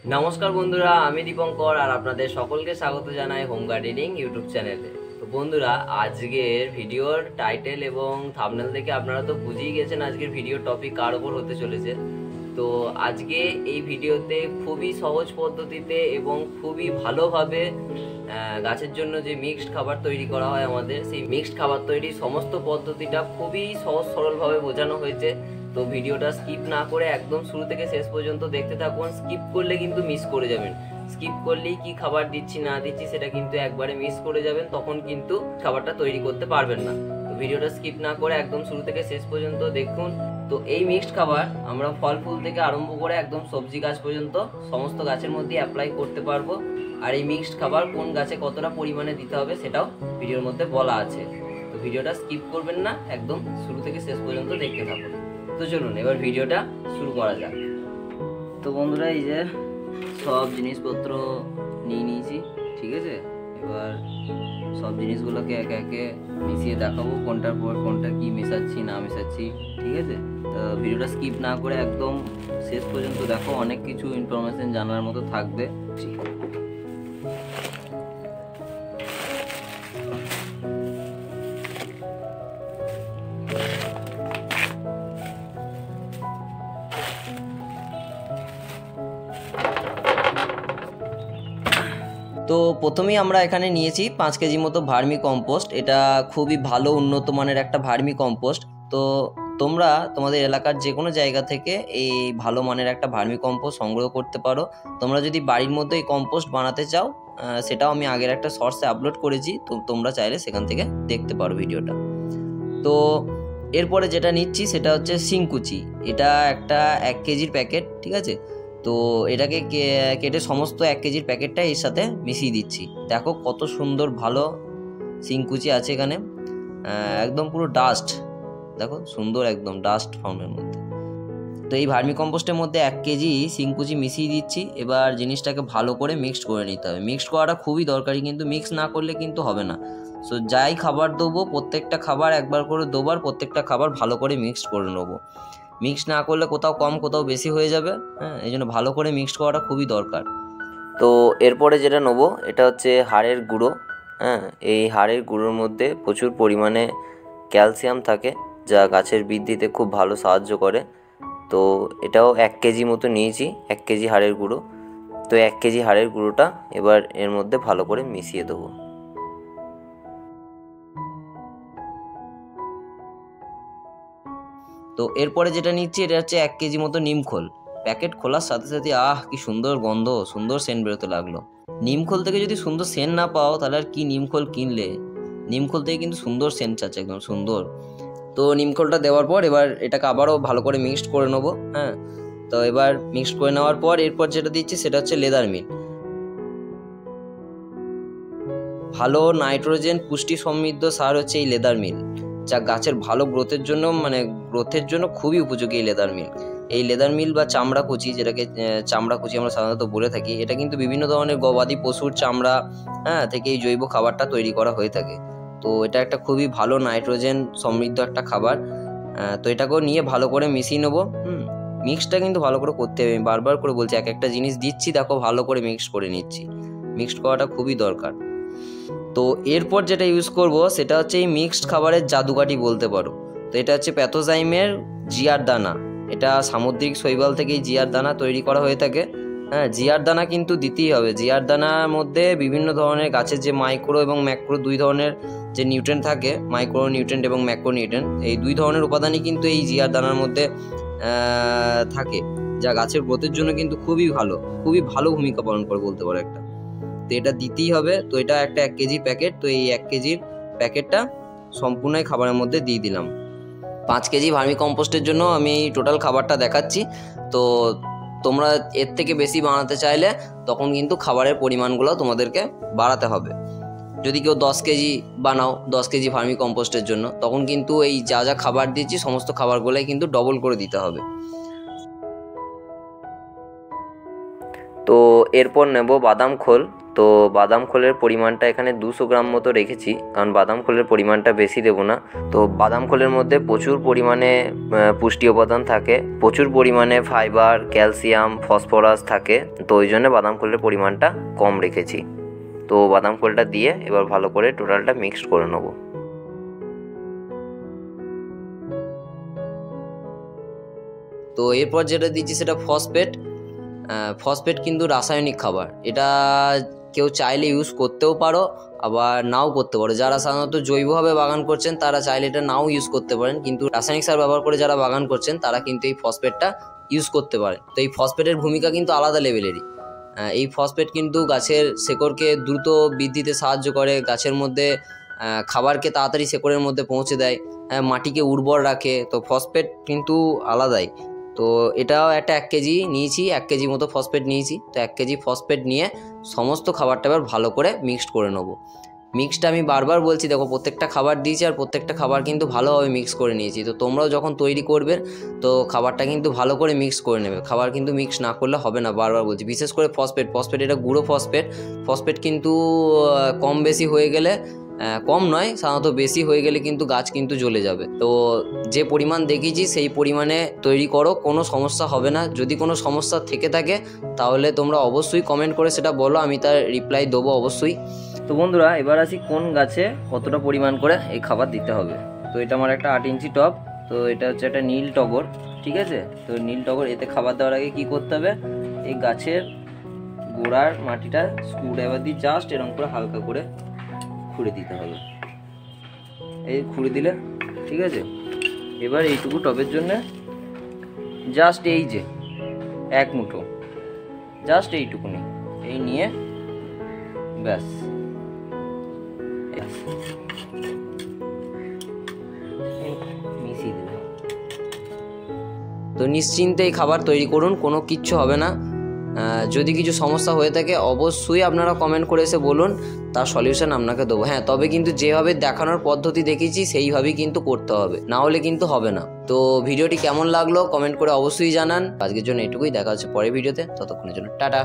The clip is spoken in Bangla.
नमस्कार बंधुरा आमी दीपंकर और आपनादेर सकलके स्वागत जानाई होम गार्डेनिंग यूट्यूब चैनेले। तो बंधुरा आजकेर भिडियोर टाइटेल एवं थाम्बनेल देखे आपनारा तो बुझेई गेछेन आजकेर भिडियोर टपिक कार ओपर होते चलेछे। तो आजके এই ভিডিওতে খুবই সহজ পদ্ধতিতে এবং খুবই ভালোভাবে গাছের জন্য যে মিক্সড খাবার তৈরি করা হয় আমাদের সেই মিক্সড খাবার তৈরির সমস্ত পদ্ধতিটা খুবই সহজ সরলভাবে বোঝানো হয়েছে। তো ভিডিওটা স্কিপ না করে একদম শুরু থেকে শেষ পর্যন্ত দেখতে থাকুন। স্কিপ করলে কিন্তু মিস করে যাবেন। স্কিপ করলেই কি খাবার দিচ্ছি না দিচ্ছি সেটা কিন্তু একবারে মিস করে যাবেন, তখন কিন্তু খাবারটা তৈরি করতে পারবেন না। তো ভিডিওটা স্কিপ না করে একদম শুরু থেকে শেষ পর্যন্ত দেখুন। তো এই মিক্সড খাবার আমরা ফল ফুল থেকে আরম্ভ করে একদম সবজি গাছ পর্যন্ত সমস্ত গাছের মধ্যে অ্যাপ্লাই করতে পারবো। আর এই মিক্সড খাবার কোন গাছে কতটা পরিমাণে দিতে হবে সেটাও ভিডিওর মধ্যে বলা আছে। তো ভিডিওটা স্কিপ করবেন না, একদম শুরু থেকে শেষ পর্যন্ত দেখতে থাকুন। তো চলুন এবার ভিডিওটা শুরু করা যাক। তো বন্ধুরা এই যে সব জিনিসপত্র নিয়ে নিয়েছি, ঠিক আছে। এবার সব জিনিসগুলোকে একে একে মিশিয়ে দেখাবো কোনটার পর কোনটা কি মেশাচ্ছি না মেশাচ্ছি, ঠিক আছে। তো ভিডিওটা স্কিপ না করে একদম শেষ পর্যন্ত দেখো, অনেক কিছু ইনফরমেশন জানার মতো থাকবে। তো প্রথমেই আমরা এখানে নিয়েছি 5 কেজি মতো ভার্মি কম্পোস্ট। এটা খুবই ভালো উন্নত মানের একটা ভার্মি কম্পোস্ট। তো তোমরা তোমাদের এলাকার যে কোনো জায়গা থেকে এই ভালো মানের একটা ভার্মি কম্পোস্ট সংগ্রহ করতে পারো। তোমরা যদি বাড়ির মধ্যে এই কম্পোস্ট বানাতে চাও সেটাও আমি আগের একটা শর্টসে আপলোড করেছি, তো তোমরা চাইলে সেখান থেকে দেখতে পারো ভিডিওটা। তো এরপরে যেটা নিচ্ছি সেটা হচ্ছে শিংকুচি। এটা একটা 1 কেজির প্যাকেট, ঠিক আছে। তো এটাকে কেটে সমস্ত 1 কেজির প্যাকেটটা এর সাথে মিশিয়ে দিচ্ছি। দেখো কত সুন্দর ভালো শিংকুচি আছে এখানে, একদম পুরো ডাস্ট, দেখো সুন্দর একদম ডাস্ট ফর্মের মধ্যে। তো এই ভার্মি কম্পোস্টের মধ্যে 1 কেজি শিংকুচি মিশিয়ে দিচ্ছি। এবার জিনিসটাকে ভালো করে মিক্সড করে নিতে হবে। মিক্সড করাটা খুবই দরকারি, কিন্তু মিক্স না করলে কিন্তু হবে না। সো যাই খাবার দেবো প্রত্যেকটা খাবার একবার করে দেবার, প্রত্যেকটা খাবার ভালো করে মিক্সড করে নেবো। মিক্স না করলে কোথাও কম কোথাও বেশি হয়ে যাবে, হ্যাঁ, এই জন্য ভালো করে মিক্সড করাটা খুবই দরকার। তো এরপরে যেটা নেবো এটা হচ্ছে হাড়ের গুঁড়ো। হ্যাঁ, এই হাড়ের গুঁড়োর মধ্যে প্রচুর পরিমাণে ক্যালসিয়াম থাকে, যা গাছের বৃদ্ধিতে খুব ভালো সাহায্য করে। তো এটাও 1 কেজি মতো নিয়েছি, 1 কেজি হাড়ের গুঁড়ো। তো 1 কেজি হাড়ের গুঁড়োটা এবার এর মধ্যে ভালো করে মিশিয়ে দেবো। তো এরপরে যেটা নিচ্ছি এটা হচ্ছে 1 কেজি মতো নিমখোল। প্যাকেট খোলার সাথে সাথে কি সুন্দর গন্ধ, সুন্দর সেন্ট বেরোতে লাগলো। নিমখোল থেকে যদি সুন্দর সেন্ট না পাও তাহলে আর কি নিমখোল কিনলে। নিমখোল থেকে কিন্তু সুন্দর সেন্ট আছে, একদম সুন্দর। তো নিমখোলটা দেওয়ার পর এবার এটাকে আবারও ভালো করে মিক্সড করে নেবো। হ্যাঁ, তো এবার মিক্সড করে নেওয়ার পর এরপর যেটা দিচ্ছি সেটা হচ্ছে লেদার মিল। ভালো নাইট্রোজেন পুষ্টি সমৃদ্ধ সার হচ্ছে এই লেদার মিল, যা গাছের ভালো গ্রোথের জন্য খুবই উপযোগী এই লেদার মিল। এই লেদার মিল বা চামড়া কুচি, যেটাকে চামড়া কুচি আমরা সাধারণত বলে থাকি, এটা কিন্তু বিভিন্ন ধরনের গবাদি পশুর চামড়া থেকে এই জৈব খাবারটা তৈরি করা হয়ে থাকে। তো এটা একটা খুবই ভালো নাইট্রোজেন সমৃদ্ধ একটা খাবার। তো এটাকেও নিয়ে ভালো করে মিশিয়ে নেবো। মিক্সটা কিন্তু ভালো করে করতে হবে, আমি বারবার করে বলছি, এক একটা জিনিস দিচ্ছি দেখো ভালো করে মিক্স করে নিচ্ছি। মিক্সড করাটা খুবই দরকার। তো এরপর যেটা ইউজ করব সেটা হচ্ছে এই মিক্সড খাবারের জাদুকাঠি বলতে পারো। তো এটা হচ্ছে প্যাথোজাইমের জিয়ার দানা। এটা সামুদ্রিক শৈবাল থেকে এই জিয়ার দানা তৈরি করা হয়ে থাকে। হ্যাঁ, জিয়ার দানা কিন্তু দিতেই হবে। জিয়ার দানার মধ্যে বিভিন্ন ধরনের গাছের যে মাইক্রো এবং ম্যাক্রো 2 ধরনের যে নিউট্রেন্ট থাকে, মাইক্রো নিউট্রেন্ট এবং ম্যাক্রো নিউট্রেন্ট, এই 2 ধরনের উপাদানই কিন্তু এই জিয়ার দানার মধ্যে থাকে, যা গাছের গ্রোথের জন্য কিন্তু খুবই ভালো ভূমিকা পালন করে বলতে পারো একটা। তো এটা দিতেই হবে। তো এটা একটা 1 কেজি প্যাকেট। তো এই 1 কেজির প্যাকেটটা সম্পূর্ণই খাবারের মধ্যে দিয়ে দিলাম। 5 কেজি ভার্মি কম্পোস্টের জন্য আমি টোটাল খাবারটা দেখাচ্ছি। তো তোমরা এর থেকে বেশি বানাতে চাইলে তখন কিন্তু খাবারের পরিমাণগুলো তোমাদেরকে বাড়াতে হবে। যদি কেউ 10 কেজি বানাও 10 কেজি ভার্মি কম্পোস্টের জন্য, তখন কিন্তু এই যা যা খাবার দিচ্ছি সমস্ত খাবারগুলোই কিন্তু ডবল করে দিতে হবে। তো এরপর নেব বাদাম খোল। তো বাদাম খোলের পরিমাণটা এখানে 200 গ্রাম মতো রেখেছি, কারণ বাদাম খোলের পরিমাণটা বেশি দেবো না। তো বাদাম খোলের মধ্যে প্রচুর পরিমাণে পুষ্টি উপাদান থাকে, প্রচুর পরিমাণে ফাইবার, ক্যালসিয়াম, ফসফরাস থাকে, তো ওই জন্য বাদাম খোলের পরিমাণটা কম রেখেছি। তো বাদাম খোলটা দিয়ে এবার ভালো করে টোটালটা মিক্সড করে নেবো। তো এরপর যেটা দিচ্ছি সেটা ফসফেট। ফসফেট কিন্তু রাসায়নিক খাবার, এটা কেউ চাইলে ইউজ করতেও পারো আবার নাও করতে পারো। যারা সাধারণত জৈবভাবে বাগান করছেন তারা চাইলে এটা নাও ইউজ করতে পারেন, কিন্তু রাসায়নিক সার ব্যবহার করে যারা বাগান করছেন তারা কিন্তু এই ফসফেটটা ইউজ করতে পারেন। তো এই ফসফেটের ভূমিকা কিন্তু আলাদা লেভেলেরই। এই ফসফেট কিন্তু গাছের শেকড়কে দ্রুত বৃদ্ধিতে সাহায্য করে, গাছের মধ্যে খাবারকে তাড়াতাড়ি শেকড়ের মধ্যে পৌঁছে দেয়, মাটিকে উর্বর রাখে। তো ফসফেট কিন্তু আলাদাই। তো এটাও একটা 1 কেজি নিয়েছি, 1 কেজি মতো ফসফেট নিয়েছি। তো 1 কেজি ফসফেট নিয়ে সমস্ত খাবারটা এবার ভালো করে মিক্সড করে নেবো। মিক্সটা আমি বারবার বলছি, দেখো প্রত্যেকটা খাবার দিয়েছি আর প্রত্যেকটা খাবার কিন্তু ভালোভাবে মিক্স করে নিয়েছি। তো তোমরাও যখন তৈরি করবে তো খাবারটা কিন্তু ভালো করে মিক্স করে নেবে, খাবার কিন্তু মিক্স না করলে হবে না, বারবার বলছি। বিশেষ করে ফসফেট এটা গুঁড়ো ফসফেট কিন্তু কম বেশি হয়ে গেলে, কম নয় সাধারণত বেশি হয়ে গেলে কিন্তু গাছ কিন্তু জ্বলে যাবে। তো যে পরিমাণ দেখিয়েছি সেই পরিমাণে তৈরি করো, কোনো সমস্যা হবে না। যদি কোনো সমস্যা থেকে থাকে তাহলে তোমরা অবশ্যই কমেন্ট করে সেটা বলো, আমি তার রিপ্লাই দেবো অবশ্যই। তো বন্ধুরা এবার আসি কোন গাছে কতটা পরিমাণ করে এই খাবার দিতে হবে। তো এটা আমার একটা 8 ইঞ্চি টব। তো এটা হচ্ছে একটা নীল টগর, ঠিক আছে। তো নীল টগর, এতে খাবার দেওয়ার আগে কী করতে হবে, এই গাছের গোড়ার মাটিটা স্ক্রুড্রাইভার দিয়ে জাস্ট এরকম করে হালকা করে খুঁড়ে দিতে হবে। এই খুঁড়ে দিলে ঠিক আছে। এবার এইটুকু টবের জন্য জাস্ট এই যে 1 মুঠো, জাস্ট এইটুকুনি, এই নিয়ে ব্যাস মিশিয়ে দেবে। তো নিশ্চিন্তে এই খাবার তৈরি করুন, কোনো কিচ্ছু হবে না। যদি কিছু সমস্যা হয়ে থাকে অবশ্যই আপনারা কমেন্ট করে এসে বলুন, তার সলিউশন আপনাকে দেবো। হ্যাঁ, তবে কিন্তু যেভাবে দেখানোর পদ্ধতি দেখিয়েছি সেইভাবেই কিন্তু করতে হবে, না হলে কিন্তু হবে না। তো ভিডিওটি কেমন লাগলো কমেন্ট করে অবশ্যই জানান। আজকের জন্য এটুকুই, দেখা হচ্ছে পরের ভিডিওতে, ততক্ষণের জন্য টাটা।